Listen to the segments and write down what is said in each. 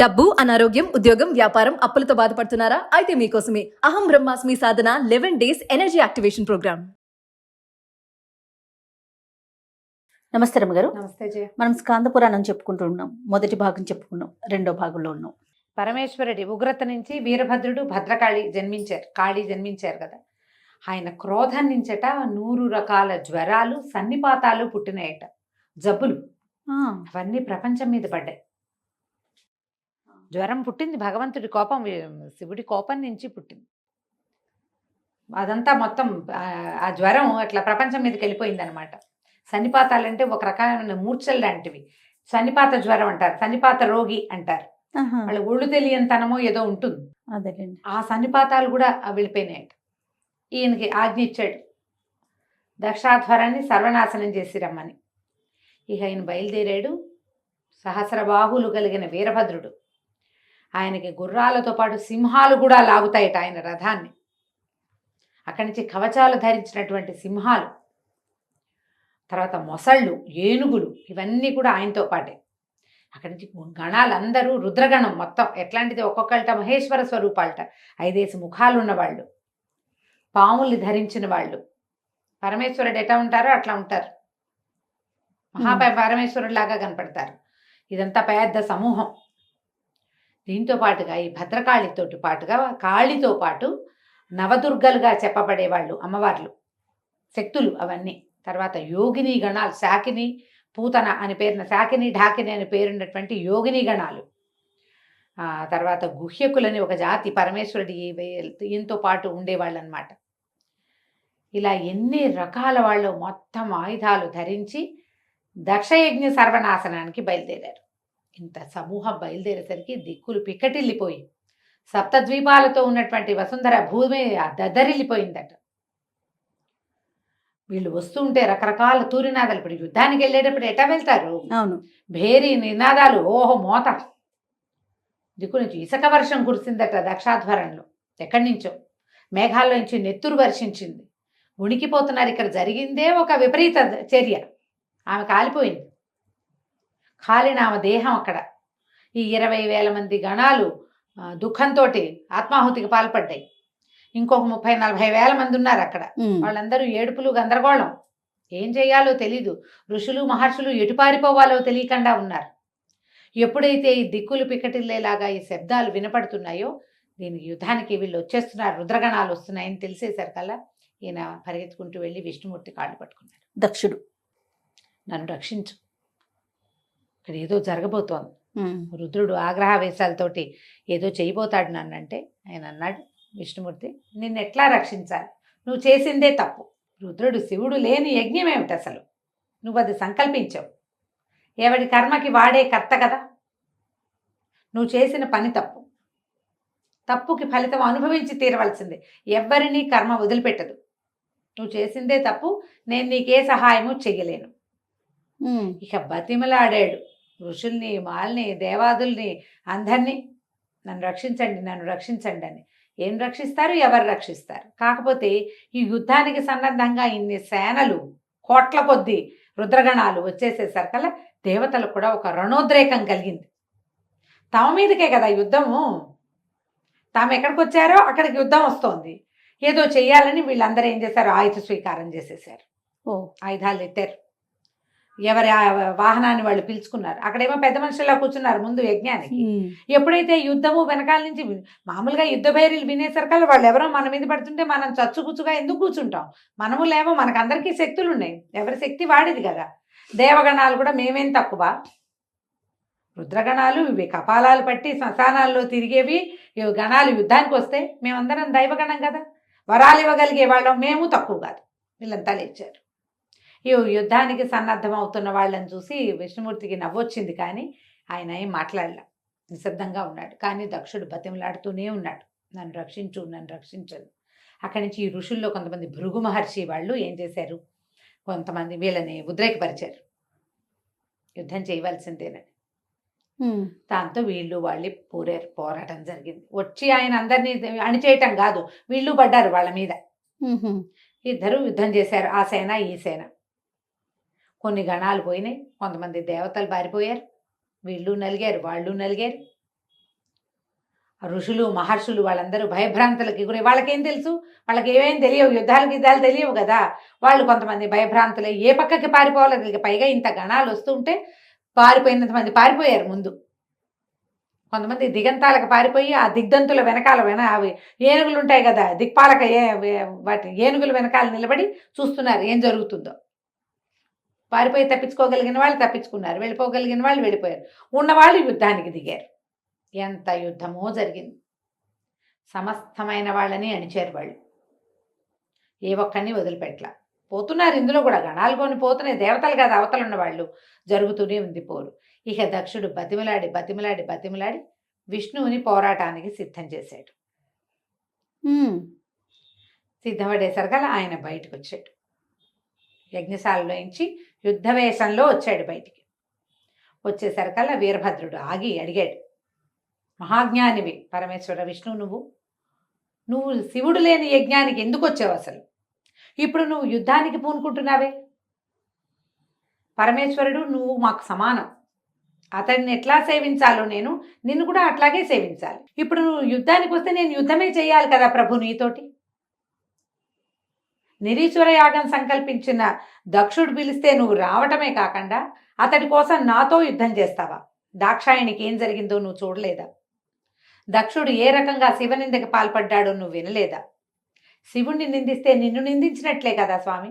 డబ్బు, అనారోగ్యం, ఉద్యోగం, వ్యాపారం, అప్పులతో బాధపడుతున్నారా? అయితే మీకోసమే అహం బ్రహ్మాస్మి సాధన 11 డేస్ ఎనర్జీ యాక్టివేషన్ ప్రోగ్రామ్. నమస్తే రమ్మగారు. నమస్తే జయ. మనం స్కాంద పురాణం చెప్పుకుంటున్నాం. మొదటి భాగం చెప్పుకున్నాం, రెండో భాగంలో ఉన్నాం. పరమేశ్వరుడి ఉగ్రత నుంచి వీరభద్రుడు భద్రకాళి జన్మించారు కదా. ఆయన క్రోధం నుంచట 100 రకాల జ్వరాలు సన్నిపాతాలు పుట్టినాయట, జబ్బులు అవన్నీ ప్రపంచం మీద పడ్డాయి. జ్వరం పుట్టింది భగవంతుడి కోపం, శివుడి కోపం నుంచి పుట్టింది. అదంతా మొత్తం ఆ జ్వరం అట్లా ప్రపంచం మీదకి వెళ్ళిపోయింది అనమాట. సన్నిపాతాలంటే ఒక రకమైన మూర్ఛలు లాంటివి. సన్నిపాత జ్వరం అంటారు, సన్నిపాత రోగి అంటారు. వాళ్ళ ఒళ్ళు తెలియనితనమో ఏదో ఉంటుంది. అదేలేండి. ఆ సన్నిపాతాలు కూడా వెళ్ళిపోయినాయట. ఈయనకి ఆజ్ఞ ఇచ్చాడు, దక్షాధ్వరాన్ని సర్వనాశనం చేసి రమ్మని. ఇక ఆయన బయలుదేరాడు. సహస్రబాహులు కలిగిన వీరభద్రుడు. ఆయనకి గుర్రాలతో పాటు సింహాలు కూడా లాగుతాయట ఆయన రథాన్ని. అక్కడి నుంచి కవచాలు ధరించినటువంటి సింహాలు, తర్వాత మొసళ్ళు, ఏనుగులు, ఇవన్నీ కూడా ఆయనతో పాటే. అక్కడి నుంచి గణాలందరూ రుద్రగణం మొత్తం ఎట్లాంటిది, ఒక్కొక్కళ్ళట మహేశ్వర స్వరూపాలట, 5 ముఖాలు ఉన్నవాళ్ళు, పాముల్ని ధరించిన వాళ్ళు. పరమేశ్వరుడు ఎట్లా ఉంటారో అట్లా ఉంటారు, పరమేశ్వరుడు లాగా కనపడతారు. ఇదంతా పెద్ద సమూహం. దీంతో పాటుగా ఈ భద్రకాళితోటి పాటుగా కాళితో పాటు నవదుర్గలుగా చెప్పబడేవాళ్ళు, అమ్మవార్లు, శక్తులు అవన్నీ. తర్వాత యోగిని గణాలు, శాకిని, పూతన అని పేరున, శాకిని ఢాకిని అని పేరున్నటువంటి యోగిని గణాలు. తర్వాత గుహ్యకులని ఒక జాతి పరమేశ్వరుడి ఈయనతో పాటు ఉండేవాళ్ళు అనమాట. ఇలా ఎన్ని రకాల వాళ్ళు మొత్తం ఆయుధాలు ధరించి దక్షయజ్ఞ సర్వనాశనానికి బయలుదేరారు. ఇంత సమూహం బయలుదేరేసరికి దిక్కులు పిక్కటిల్లిపోయి సప్తద్వీపాలతో ఉన్నటువంటి వసుంధర భూమి దద్దరిల్లిపోయిందట. వీళ్ళు వస్తుంటే రకరకాల తూరినాదాలు. ఇప్పుడు యుద్ధానికి వెళ్ళేటప్పుడు ఎటా వెళ్తారు? అవును, భేరీ నినాదాలు, ఓహో మోత. దిక్కు నుంచి ఇసుక వర్షం కురిసిందట దక్షాధ్వరంలో. ఎక్కడి నుంచో మేఘాల్లో నుంచి నెత్తురు వర్షించింది. ఉణికిపోతున్నారు. ఇక్కడ జరిగిందే ఒక విపరీత చర్య. ఆమె కాలిపోయింది. కాలిన ఆమె దేహం అక్కడ. ఈ 20,000 మంది గణాలు దుఃఖంతో ఆత్మాహుతికి పాల్పడ్డాయి. ఇంకొక 30-40 వేల మంది ఉన్నారు అక్కడ. వాళ్ళందరూ ఏడుపులు, గందరగోళం. ఏం చేయాలో తెలీదు. ఋషులు మహర్షులు ఎటు పారిపోవాలో తెలియకుండా ఉన్నారు. ఎప్పుడైతే ఈ దిక్కులు పిక్కటిల్లేలాగా ఈ శబ్దాలు వినపడుతున్నాయో, దీనికి యుద్ధానికి వీళ్ళు వచ్చేస్తున్నారు, రుద్రగణాలు వస్తున్నాయని తెలిసేసరికల్లా ఈయన పరిగెత్తుకుంటూ వెళ్ళి విష్ణుమూర్తి కాళ్ళు పట్టుకున్నాడు. దక్షుడు, నన్ను రక్షించు, ఇక్కడ ఏదో జరగబోతోంది. రుద్రుడు ఆగ్రహావేశాలతోటి ఏదో చేయబోతాడు నన్నంటే, ఆయన అన్నాడు, విష్ణుమూర్తి నిన్ను ఎట్లా రక్షించాలి? నువ్వు చేసిందే తప్పు. రుద్రుడు, శివుడు లేని యజ్ఞం ఏమిటి అసలు? నువ్వు అది సంకల్పించావు. ఎవడి కర్మకి వాడే కర్త కదా. నువ్వు చేసిన పని తప్పు. తప్పుకి ఫలితం అనుభవించి తీరవలసిందే. ఎవ్వరినీ కర్మ వదిలిపెట్టదు. నువ్వు చేసిందే తప్పు. నేను నీకే సహాయము చెయ్యలేను. ఇక బతిమలాడాడు ఋషుల్ని, మాల్ని, దేవాదుల్ని, అందరినీ, నన్ను రక్షించండి, నన్ను రక్షించండి అని. ఏం రక్షిస్తారు? ఎవరు రక్షిస్తారు? కాకపోతే ఈ యుద్ధానికి సన్నద్ధంగా ఇన్ని సేనలు, కోట్ల కొద్దీ రుద్రగణాలు వచ్చేసేసరికల్లా దేవతలకు కూడా ఒక రణోద్రేకం కలిగింది. తమ మీదకే కదా యుద్ధము. తాము ఎక్కడికి వచ్చారో అక్కడికి యుద్ధం వస్తోంది. ఏదో చెయ్యాలని వీళ్ళందరూ ఏం చేశారు? ఆయుధ స్వీకారం చేసేసారు. ఆయుధాలు ఎత్తారు. ఎవరి వాహనాన్ని వాళ్ళు పిలుచుకున్నారు. అక్కడేమో పెద్ద మనుషుల్లా కూర్చున్నారు ముందు యజ్ఞానికి. ఎప్పుడైతే యుద్ధము వెనకాల నుంచి మామూలుగా యుద్ధ భైరీలు వినేసరికల్లా వాళ్ళు ఎవరో మన మీద పడుతుంటే మనం చచ్చుకుచ్చుగా ఎందుకు కూర్చుంటాం? మనము లేమో, మనకందరికీ శక్తులు ఉన్నాయి, ఎవరి శక్తి వాడిది కదా. దేవగణాలు కూడా మేమేం తక్కువ? రుద్రగణాలు ఇవి కపాలాలు పట్టి శ్మశానాల్లో తిరిగేవి గణాలు యుద్ధానికి వస్తే మేమందరం దైవగణం కదా, వరాలు ఇవ్వగలిగే వాళ్ళం, మేము తక్కువ కాదు. వీళ్ళంతా లేచారు. ఈ యుద్ధానికి సన్నద్ధం అవుతున్న వాళ్ళని చూసి విష్ణుమూర్తికి నవ్వొచ్చింది, కానీ ఆయన ఏం మాట్లాడలే, నిశ్శబ్దంగా ఉన్నాడు. కానీ దక్షుడు బతిమలాడుతూనే ఉన్నాడు, నన్ను రక్షించు, నన్ను రక్షించను. అక్కడి నుంచి ఈ ఋషుల్లో కొంతమంది భృగు మహర్షి వాళ్ళు ఏం చేశారు, కొంతమంది వీళ్ళని ఉద్రేకపరిచారు, యుద్ధం చేయవలసిందేనని. దాంతో వీళ్ళు వాళ్ళు పోరాటం జరిగింది. వచ్చి ఆయన అందరినీ అణిచేయటం కాదు, వీళ్ళు పడ్డారు వాళ్ళ మీద. ఇద్దరు యుద్ధం చేశారు, ఆ సేన ఈ సేన. కొన్ని గణాలు పోయినాయి, కొంతమంది దేవతలు పారిపోయారు, వీళ్ళు నలిగారు, వాళ్ళు నలిగారు. ఆ ఋషులు మహర్షులు వాళ్ళందరూ భయభ్రాంతులకి గురై, వాళ్ళకేం తెలుసు, వాళ్ళకి ఏమేం తెలియవు, యుద్ధాలు తెలియవు కదా. వాళ్ళు కొంతమంది భయభ్రాంతులై ఏ పక్కకి పారిపోవాలో తెలియక, పైగా ఇంత గణాలు వస్తుంటే పారిపోయినంత మంది పారిపోయారు ముందు. కొంతమంది దిగంతాలకు పారిపోయి ఆ దిగ్దంతుల వెనకాల అవి ఏనుగులు ఉంటాయి కదా, దిక్పాలక వాటి ఏనుగుల వెనకాల నిలబడి చూస్తున్నారు ఏం జరుగుతుందో. పారిపోయి తప్పించుకోగలిగిన వాళ్ళు తప్పించుకున్నారు, వెళ్ళిపోగలిగిన వాళ్ళు వెళ్ళిపోయారు, ఉన్నవాళ్ళు యుద్ధానికి దిగారు. ఎంత యుద్ధమో జరిగింది. సమస్తమైన వాళ్ళని అణిచారు వాళ్ళు, ఏ ఒక్కరిని వదిలిపెట్టలా. పోతున్నారు ఇందులో కూడా, గణాలు కొని పోతున్నాయి, దేవతలు కదా అవతలు ఉన్న వాళ్ళు. జరుగుతూనే ఉంది పోరు. ఇక దక్షుడు బతిమిలాడి బతిమిలాడి బతిమిలాడి విష్ణువుని పోరాటానికి సిద్ధం చేశాడు. సిద్ధపడేసరికల్లా ఆయన బయటకు వచ్చాడు, యజ్ఞశాలలోంచి యుద్ధవేషంలో వచ్చాడు బయటికి. వచ్చేసరికల్లా వీరభద్రుడు ఆగి అడిగాడు, మహాజ్ఞానివి పరమేశ్వర విష్ణువు, నువ్వు శివుడు లేని యజ్ఞానికి ఎందుకు వచ్చావు అసలు? ఇప్పుడు నువ్వు యుద్ధానికి పూనుకుంటున్నావే. పరమేశ్వరుడు నువ్వు మాకు సమానం, అతన్ని ఎట్లా సేవించాలో నిన్ను కూడా అట్లాగే సేవించాలి. ఇప్పుడు నువ్వు యుద్ధానికి వస్తే నేను యుద్ధమే చేయాలి కదా ప్రభు నీతోటి. నిరీశ్వర యాగం సంకల్పించిన దక్షుడు పిలిస్తే నువ్వు రావటమే కాకుండా అతడి కోసం నాతో యుద్ధం చేస్తావా? దాక్షాయణికి ఏం జరిగిందో నువ్వు చూడలేదా? దక్షుడు ఏ రకంగా శివనిందకి పాల్పడ్డాడో నువ్వు వినలేదా? శివుణ్ణి నిందిస్తే నిన్ను నిందించినట్లే కదా స్వామి,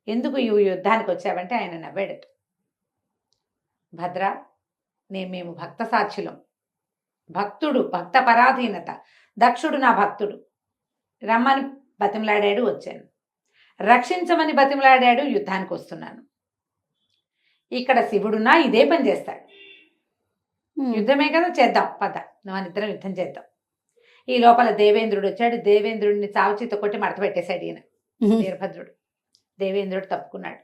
ఎందుకు ఈ యుద్ధానికి వచ్చావంటే ఆయన నవ్వాడట. భద్ర, మేము భక్త సాక్షులం, భక్తుడు భక్త పరాధీనత, దక్షుడు నా భక్తుడు, రమ్మని బతిమలాడాడు, వచ్చాను. రక్షించమని బతిమలాడాడు, యుద్ధానికి వస్తున్నాను. ఇక్కడ శివుడున్నా ఇదే పని చేస్తాడు. యుద్ధమే కదా, చేద్దాం పద, మనిద్దరం యుద్ధం చేద్దాం. ఈ లోపల దేవేంద్రుడు వచ్చాడు. దేవేంద్రుడిని చావుచిత కొట్టి మడత పెట్టేశాడు ఈయన వీరభద్రుడు. దేవేంద్రుడు తప్పుకున్నాడు.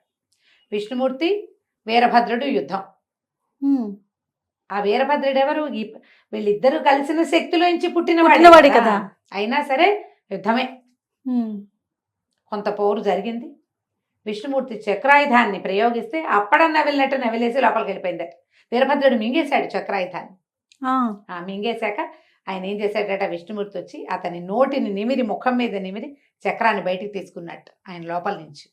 విష్ణుమూర్తి వీరభద్రుడు యుద్ధం. ఆ వీరభద్రుడు ఎవరు? వీళ్ళిద్దరూ కలిసిన శక్తిలోంచి పుట్టినవాడు కదా. అయినా సరే యుద్ధమే. కొంత పోరు జరిగింది. విష్ణుమూర్తి చక్రాయుధాన్ని ప్రయోగిస్తే అప్పుడన్నా వెళ్ళినట్టు నవిలేసి లోపలికి వెళ్ళిపోయిందట. వీరభద్రుడు మింగేశాడు చక్రాయుధాన్ని. మింగేశాక ఆయన ఏం చేశాడట, విష్ణుమూర్తి వచ్చి అతని నోటిని నిమిరి, ముఖం మీద నిమిరి చక్రాన్ని బయటికి తీసుకున్నట్టు ఆయన లోపల నుంచి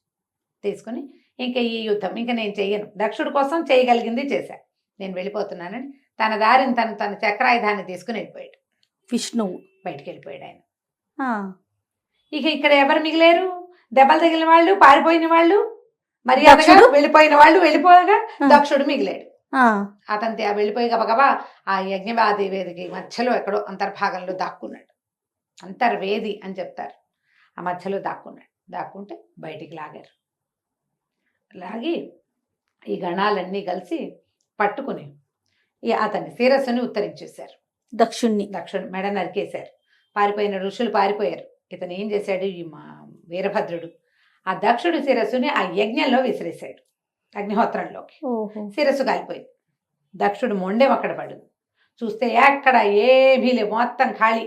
తీసుకుని, ఇంకా ఈ యుద్ధం ఇంకా నేను చెయ్యను, దక్షుడి కోసం చేయగలిగింది చేశా, నేను వెళ్ళిపోతున్నానని తన దారిని తన చక్రాయుధాన్ని తీసుకుని వెళ్ళిపోయాడు. విష్ణువు బయటికి వెళ్ళిపోయాడు ఆయన. ఇక ఇక్కడ ఎవరు మిగిలేరు? దెబ్బలు తగిలిన వాళ్ళు, పారిపోయిన వాళ్ళు, మర్యాదగా వెళ్ళిపోయిన వాళ్ళు వెళ్ళిపోగా దక్షుడు మిగిలాడు. అతని వెళ్ళిపోయి గబగబా ఆ యజ్ఞవాది వేదికి మధ్యలో ఎక్కడో అంతర్భాగంలో దాక్కున్నాడు. అంతర్వేది అని చెప్తారు. ఆ మధ్యలో దాక్కుంటే బయటికి లాగారు. లాగి ఈ గణాలన్నీ కలిసి పట్టుకుని అతని శిరస్సుని ఉత్తరించేశారు. దక్షుణ్ణి మెడ నరికేశారు. పారిపోయిన ఋషులు పారిపోయారు. ఇతను ఏం చేశాడు, ఈ వీరభద్రుడు ఆ దక్షుడి శిరస్సుని ఆ యజ్ఞంలో విసిరేశాడు, అగ్నిహోత్రంలోకి. శిరస్సు కాలిపోయింది. దక్షుడు మొండెం అక్కడ పడింది. చూస్తే ఎక్కడ ఏమీ లేవు, మొత్తం ఖాళీ.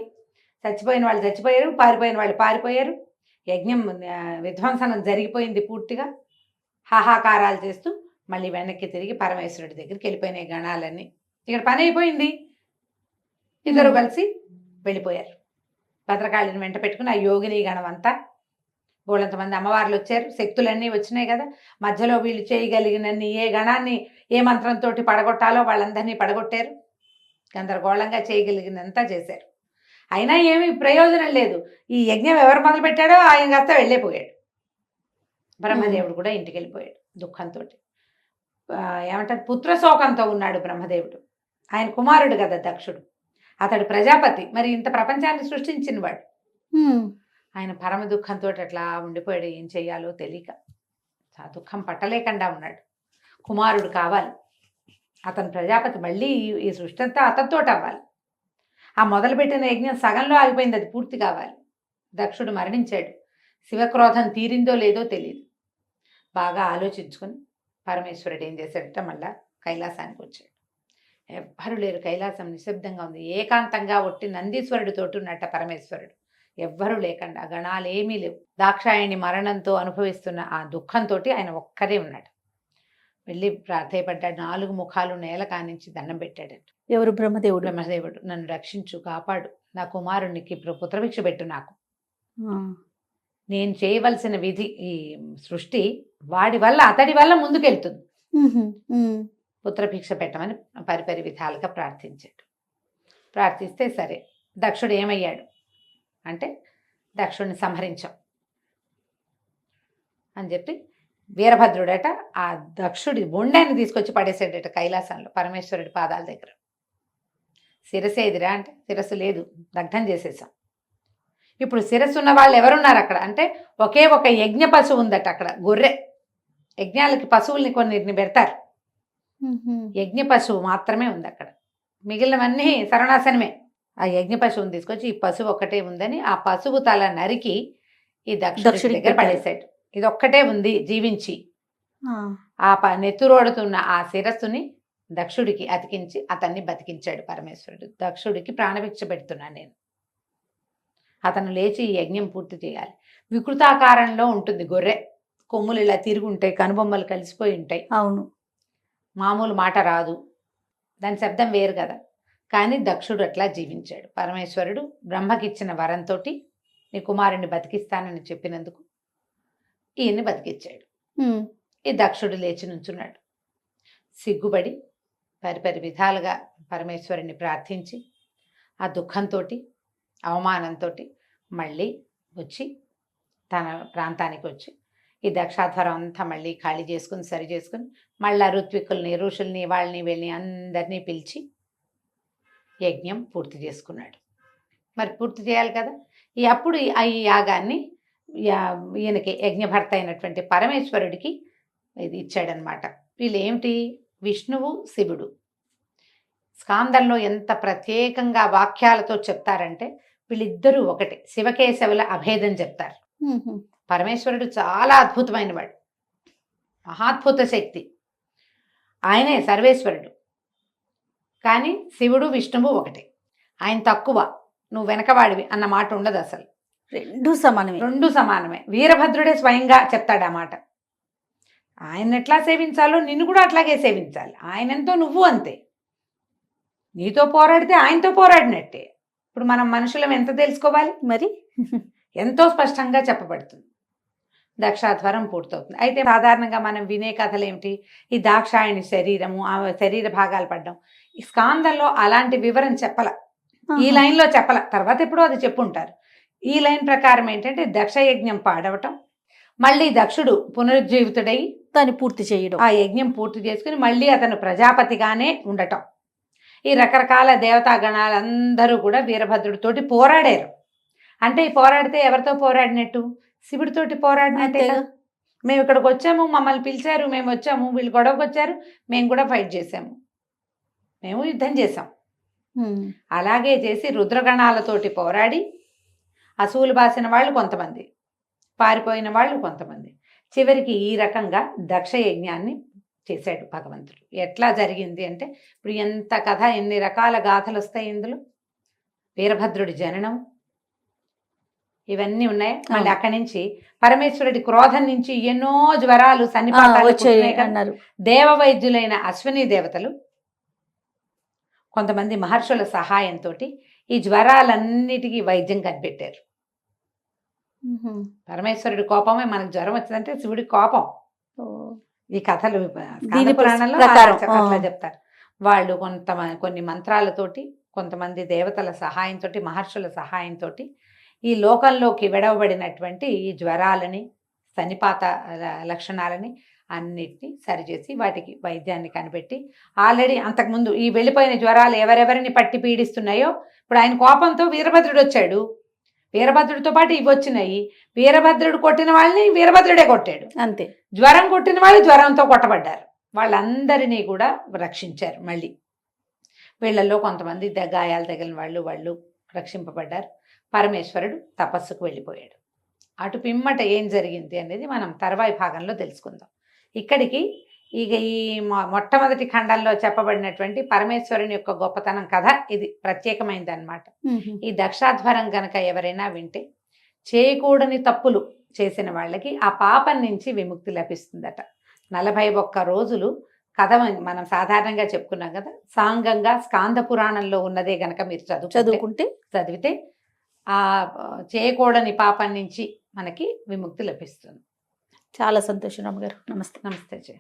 చచ్చిపోయిన వాళ్ళు చచ్చిపోయారు, పారిపోయిన వాళ్ళు పారిపోయారు. యజ్ఞం విధ్వంసనం జరిగిపోయింది పూర్తిగా. హాహాకారాలు చేస్తూ మళ్ళీ వెనక్కి తిరిగి పరమేశ్వరుడి దగ్గరికి వెళ్ళిపోయినాయి గణాలన్నీ. ఇక్కడ పని అయిపోయింది. ఇద్దరు కలిసి వెళ్ళిపోయారు. భద్రకాళిని వెంట పెట్టుకుని ఆ యోగిని గణం అంతా, బోళ్ళంతమంది అమ్మవార్లు వచ్చారు, శక్తులన్నీ వచ్చినాయి కదా. మధ్యలో వీళ్ళు చేయగలిగినన్ని ఏ గణాన్ని ఏ మంత్రంతో పడగొట్టాలో వాళ్ళందరినీ పడగొట్టారు. గందరగోళంగా చేయగలిగినంతా చేశారు. అయినా ఏమీ ప్రయోజనం లేదు. ఈ యజ్ఞం ఎవరు మొదలుపెట్టాడో ఆయన కాస్త వెళ్ళిపోయాడు. బ్రహ్మదేవుడు కూడా ఇంటికి వెళ్ళిపోయాడు దుఃఖంతో. ఏమంటారు, పుత్రశోకంతో ఉన్నాడు బ్రహ్మదేవుడు. ఆయన కుమారుడు కదా దక్షుడు, అతడు ప్రజాపతి, మరి ఇంత ప్రపంచాన్ని సృష్టించినవాడు. ఆయన పరమ దుఃఖంతో అట్లా ఉండిపోయాడు. ఏం చెయ్యాలో తెలియక ఆ దుఃఖం పట్టలేకుండా ఉన్నాడు. కుమారుడు కావాలి, అతను ప్రజాపతి, మళ్ళీ ఈ సృష్టి అంతా అతనితో అవ్వాలి. ఆ మొదలుపెట్టిన యజ్ఞం సగంలో ఆగిపోయింది, అది పూర్తి కావాలి. దక్షుడు మరణించాడు. శివక్రోధం తీరిందో లేదో తెలియదు. బాగా ఆలోచించుకొని పరమేశ్వరుడు ఏం చేశాడట, మళ్ళా కైలాసానికి వచ్చాడు. ఎవ్వరు లేరు, కైలాసం నిశ్శబ్దంగా ఉంది. ఏకాంతంగా ఒట్టి నందీశ్వరుడితోటి ఉన్నట్ట పరమేశ్వరుడు. ఎవ్వరూ లేకుండా, గణాలేమీ లేవు. దాక్షాయణి మరణంతో అనుభవిస్తున్న ఆ దుఃఖంతో ఆయన ఒక్కరే ఉన్నాడు. వెళ్ళి ప్రాధేయపడ్డాడు. 4 ముఖాలు నేల కానించి దండం పెట్టాడట. ఎవరు? బ్రహ్మదేవుడు. బ్రహ్మదేవుడు, నన్ను రక్షించు, కాపాడు, నా కుమారునికి ఇప్పుడు పుత్రభిక్ష పెట్టు, నాకు ఆ. నేను చేయవలసిన విధి ఈ సృష్టి వాడి వల్ల అతడి వల్ల ముందుకెళ్తుంది, ఉహు, ఉమ్. పుత్రభిక్ష పెట్టమని పరిపరి విధాలుగా ప్రార్థించాడు. ప్రార్థిస్తే సరే, దక్షుడు ఏమయ్యాడు అంటే దక్షుడిని సంహరించాం అని చెప్పి వీరభద్రుడట ఆ దక్షుడి బొండాన్ని తీసుకొచ్చి పడేసాడట కైలాసంలో పరమేశ్వరుడి పాదాల దగ్గర. శిరస్సు ఏదిరా అంటే శిరస్సు లేదు, దగ్ధం చేసేసాం. ఇప్పుడు శిరస్సు ఉన్న వాళ్ళు ఎవరున్నారు అక్కడ అంటే ఒకే ఒక యజ్ఞ పశువు ఉందట అక్కడ, గొర్రె. యజ్ఞాలకి పశువుల్ని కొన్నిటిని పెడతారు, ఉహు. యజ్ఞ పశువు మాత్రమే ఉంది అక్కడ, మిగిలినవన్నీ సర్వనాశనమే. ఆ యజ్ఞ పశువుని తీసుకొచ్చి ఈ పశువు ఒక్కటే ఉందని ఆ పశువు తల నరికి ఈ దక్షుడి దగ్గర పడేశాడు. ఇది ఒక్కటే ఉంది జీవించి. ఆ. ఆ నెత్తురోడుతున్న ఆ శిరస్సుని దక్షుడికి అతికించి అతన్ని బతికించాడు పరమేశ్వరుడు. దక్షుడికి ప్రాణభిక్ష పెడుతున్నాను నేను, అతను లేచి ఈ యజ్ఞం పూర్తి చేయాలి. వికృతాకారంలో ఉంటుంది గొర్రె, కొమ్ములు ఇలా తిరిగి ఉంటాయి, కనుబొమ్మలు కలిసిపోయి ఉంటాయి, అవును. మామూలు మాట రాదు, దాని శబ్దం వేరు కదా. కానీ దక్షుడు అట్లా జీవించాడు. పరమేశ్వరుడు బ్రహ్మకిచ్చిన వరంతో నీ కుమారుణ్ణి బతికిస్తానని చెప్పినందుకు ఈయన్ని బతికిచ్చాడు. ఉమ్. ఈ దక్షుడు లేచి నుంచున్నాడు. సిగ్గుపడి పరిపరి విధాలుగా పరమేశ్వరుని ప్రార్థించి ఆ దుఃఖంతో అవమానంతో మళ్ళీ వచ్చి తన ప్రాంతానికి వచ్చి ఈ దక్షాధ్వరం అంతా మళ్ళీ ఖాళీ చేసుకుని సరి చేసుకుని మళ్ళీ ఋత్విక్కుల్ని ఋషుల్ని వాళ్ళని వీళ్ళని అందరినీ పిలిచి యజ్ఞం పూర్తి చేసుకున్నాడు. మరి పూర్తి చేయాలి కదా. అప్పుడు ఈ యాగాన్ని ఈయనకి యజ్ఞభర్త అయినటువంటి పరమేశ్వరుడికి ఇది ఇచ్చాడనమాట. వీళ్ళు ఏమిటి, విష్ణువు శివుడు. స్కాందంలో ఎంత ప్రత్యేకంగా వాక్యాలతో చెప్తారంటే వీళ్ళిద్దరూ ఒకటే, శివకేశవుల అభేదం చెప్తారు. ఉహు. పరమేశ్వరుడు చాలా అద్భుతమైన వాడు, మహాద్భుత శక్తి, ఆయనే సర్వేశ్వరుడు. కానీ శివుడు విష్ణువు ఒకటే, ఆయన తక్కువ నువ్వు వెనకవాడివి అన్న మాట ఉండదు అసలు, రెండు సమానమే. రెండు సమానమే. వీరభద్రుడే స్వయంగా చెప్తాడు ఆ మాట. ఆయన ఎట్లా సేవించాలో నిన్ను కూడా అట్లాగే సేవించాలి, ఆయనంతో నువ్వు అంతే. నీతో పోరాడితే ఆయనతో పోరాడినట్టే. ఇప్పుడు మనం మనుషులం ఎంత తెలుసుకోవాలి మరి ఎంతో స్పష్టంగా చెప్పబడుతుంది. దక్షాధ్వరం పూర్తవుతుంది. అయితే సాధారణంగా మనం వినే కథలు ఏమిటి, ఈ దాక్షాయణి శరీరము, ఆ శరీర భాగాలు పడ్డం. ఈ స్కాందంలో అలాంటి వివరం చెప్పల, ఈ లైన్లో చెప్పల, తర్వాత ఎప్పుడో అది చెప్పుంటారు. ఈ లైన్ ప్రకారం ఏంటంటే దక్షయజ్ఞం పాడవటం, మళ్ళీ దక్షుడు పునరుజ్జీవితుడై దాన్ని పూర్తి చేయడం, ఆ యజ్ఞం పూర్తి చేసుకుని మళ్ళీ అతను ప్రజాపతిగానే ఉండటం. ఈ రకరకాల దేవతా గణాలందరూ కూడా వీరభద్రుడితోటి పోరాడారు. అంటే ఈ పోరాడితే ఎవరితో పోరాడినట్టు, శివుడితోటి పోరాడినట్టే కదా. మేము ఇక్కడికి వచ్చాము, మమ్మల్ని పిలిచారు, మేము వచ్చాము, వీళ్ళు గొడవకు వచ్చారు, మేము కూడా ఫైట్ చేసాము, మేము యుద్ధం చేసాం. అలాగే చేసి రుద్రగణాలతోటి పోరాడి అసూలు బాసిన వాళ్ళు కొంతమంది, పారిపోయిన వాళ్ళు కొంతమంది, చివరికి ఈ రకంగా దక్ష యజ్ఞాన్ని చేశాడు భగవంతుడు. ఎట్లా జరిగింది అంటే ఇప్పుడు ఎంత కథ, ఎన్ని రకాల గాథలు వస్తాయి ఇందులో. వీరభద్రుడి జననం ఇవన్నీ ఉన్నాయి. మళ్ళీ అక్కడి నుంచి పరమేశ్వరుడి క్రోధం నుంచి ఎన్నో జ్వరాలు సన్నిపాతాలు అన్నారు. దేవ వైద్యులైన అశ్విని దేవతలు కొంతమంది మహర్షుల సహాయంతో ఈ జ్వరాలన్నిటికీ వైద్యం కనిపెట్టారు. పరమేశ్వరుడి కోపమే మనకు జ్వరం వచ్చిందంటే శివుడి కోపం. ఈ కథలు స్కాంద పురాణంలో అట్లా చెప్తారు. వాళ్ళు కొన్ని మంత్రాలతోటి, కొంతమంది దేవతల సహాయంతో, మహర్షుల సహాయంతో ఈ లోకంలోకి విడవబడినటువంటి ఈ జ్వరాలని, సన్నిపాత లక్షణాలని అన్నిటినీ సరిచేసి వాటికి వైద్యాన్ని కనిపెట్టి, ఆల్రెడీ అంతకుముందు ఈ వెళ్ళిపోయిన జ్వరాలు ఎవరెవరిని పట్టి పీడిస్తున్నాయో ఇప్పుడు ఆయన కోపంతో వీరభద్రుడు వచ్చాడు, వీరభద్రుడితో పాటు ఇవి వచ్చినాయి. వీరభద్రుడు కొట్టిన వాళ్ళని వీరభద్రుడే కొట్టాడు, అంతే. జ్వరం కొట్టిన వాళ్ళు జ్వరంతో కొట్టబడ్డారు. వాళ్ళందరినీ కూడా రక్షించారు. మళ్ళీ వీళ్ళల్లో కొంతమంది గాయాలు తగిలిన వాళ్ళు రక్షింపబడ్డారు. పరమేశ్వరుడు తపస్సుకు వెళ్ళిపోయాడు. అటు పిమ్మట ఏం జరిగింది అనేది మనం తర్వాయి భాగంలో తెలుసుకుందాం. ఇక్కడికి ఇక ఈ మొట్టమొదటి ఖండంలో చెప్పబడినటువంటి పరమేశ్వరుని యొక్క గొప్పతనం కథ ఇది ప్రత్యేకమైనది అన్నమాట. ఈ దక్షాధ్వరం గనక ఎవరైనా వింటే చేయకూడని తప్పులు చేసిన వాళ్ళకి ఆ పాపం నుంచి విముక్తి లభిస్తుందట. 41 రోజులు కథ మనం సాధారణంగా చెప్పుకున్నాం కదా, సాంగంగా స్కాంద పురాణంలో ఉన్నదే గనక మీరు చదువుకుంటే చదివితే ఆ చేయకూడని పాపం నుంచి మనకి విముక్తి లభిస్తుంది. చాలా సంతోషం రమ్మగారు. నమస్తే. నమస్తే జయ.